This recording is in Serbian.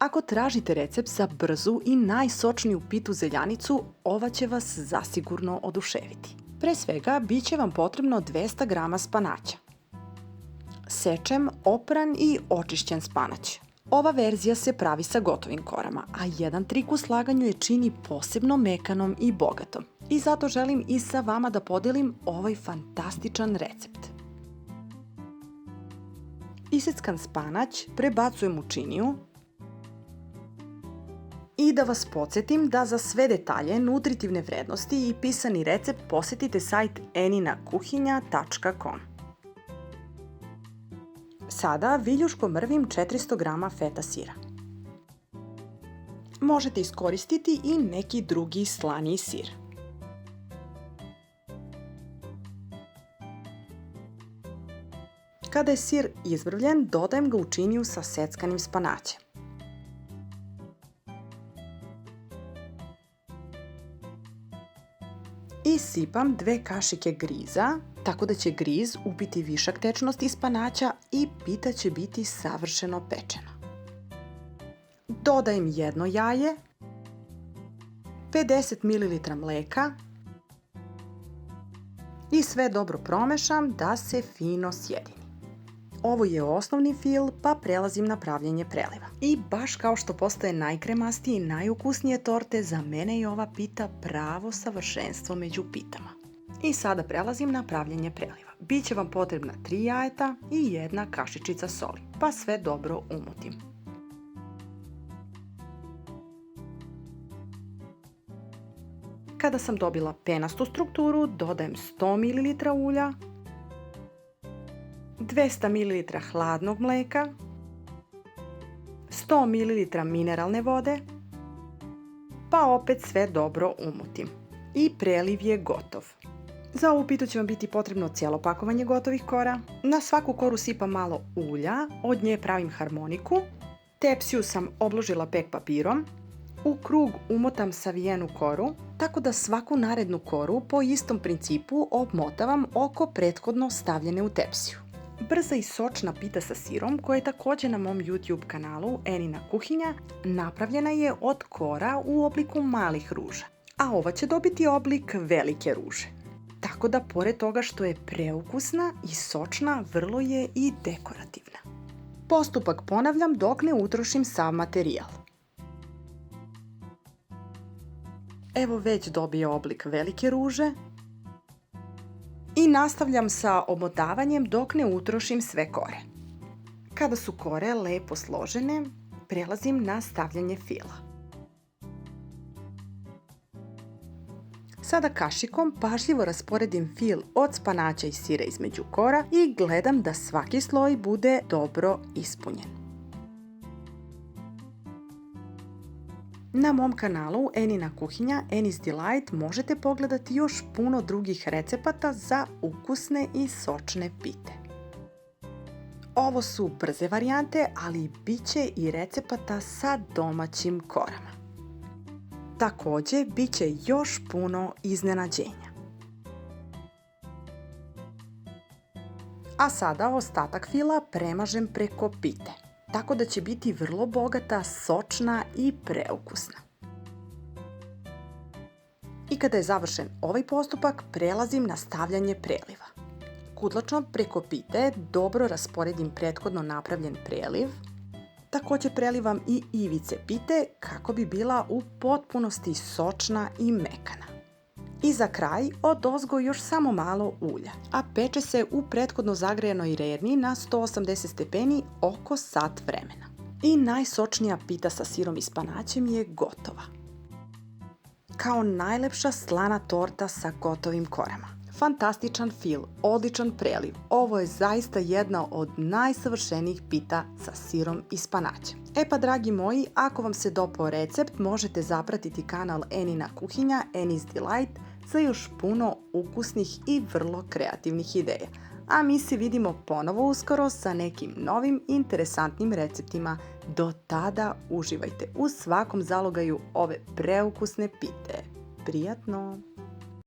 Ako tražite recept za brzu i najsočniju pitu zeljanicu, ova će vas zasigurno oduševiti. Pre svega, bit će vam potrebno 200 g spanaća. Sečem, opran i očišćen spanać. Ova verzija se pravi sa gotovim korama, a jedan trik u slaganju je čini posebno mekanom i bogatom. I zato želim i sa vama da podelim ovaj fantastičan recept. Iseckan spanać prebacujem u činiju. I da vas podsjetim da za sve detalje, nutritivne vrednosti i pisani recept posetite sajt eninakuhinja.com. Sada viljuško mrvim 400 g feta sira. Možete iskoristiti i neki drugi slaniji sir. Kada je sir izvrvljen, dodajem ga u činiju sa seckanim spanaćem. I sipam 2 kašike griza, tako da će griz ubiti višak tečnosti spanaća i pita će biti savršeno pečena. Dodajem 1 jaje, 50 ml mleka i sve dobro promešam da se fino sjedini. Ovo je osnovni fil, pa prelazim na pravljenje preliva. I baš kao što postoje najkremastije i najukusnije torte, za mene je ova pita pravo savršenstvo među pitama. I sada prelazim na pravljenje preliva. Biće vam potrebna 3 jajeta i 1 kašičica soli, pa sve dobro umutim. Kada sam dobila penastu strukturu, dodajem 100 ml ulja, 200 ml hladnog mleka, 100 ml mineralne vode, pa opet sve dobro umutim. I preliv je gotov. Za ovu pitu će vam biti potrebno cijelo pakovanje gotovih kora. Na svaku koru sipam malo ulja, od nje pravim harmoniku. Tepsiju sam obložila pek papirom. U krug umotam savijenu koru, tako da svaku narednu koru po istom principu obmotavam oko prethodno stavljene u tepsiju. Brza i sočna pita sa sirom, koja je također na mom YouTube kanalu Enina kuhinja, napravljena je od kora u obliku malih ruža, a ova će dobiti oblik velike ruže. Tako da pored toga što je preukusna i sočna, vrlo je i dekorativna. Postupak ponavljam dok ne utrošim sav materijal. Evo već dobije oblik velike ruže. I nastavljam sa omotavanjem dok ne utrošim sve kore. Kada su kore lepo složene, prelazim na stavljanje fila. Sada kašikom pažljivo rasporedim fil od spanaća i sira između kora i gledam da svaki sloj bude dobro ispunjen. Na mom kanalu Enina kuhinja, Eni's Delight, možete pogledati još puno drugih recepata za ukusne i sočne pite. Ovo su brze varijante, ali bit će i recepata sa domaćim korama. Također, bit će još puno iznenađenja. A sada ostatak fila premažem preko pite, tako da će biti vrlo bogata, sočna i preukusna. I kada je završen ovaj postupak, prelazim na stavljanje preliva. Kudlačom preko pite dobro rasporedim prethodno napravljen preliv. Također prelivam i ivice pite kako bi bila u potpunosti sočna i mekana. I za kraj odozgo još samo malo ulja, a peče se u prethodno zagrejanoj rerni na 180 stepeni oko sat vremena. I najsočnija pita sa sirom i spanaćem je gotova. Kao najlepša slana torta sa gotovim korama. Fantastičan fil, odličan preliv. Ovo je zaista jedna od najsavršenijih pita sa sirom i spanaćem. E pa dragi moji, ako vam se dopao recept, možete zapratiti kanal Enina kuhinja, Eni's Delight, za još puno ukusnih i vrlo kreativnih ideja. A mi se vidimo ponovo uskoro sa nekim novim interesantnim receptima. Do tada uživajte u svakom zalogaju ove preukusne pite. Prijatno!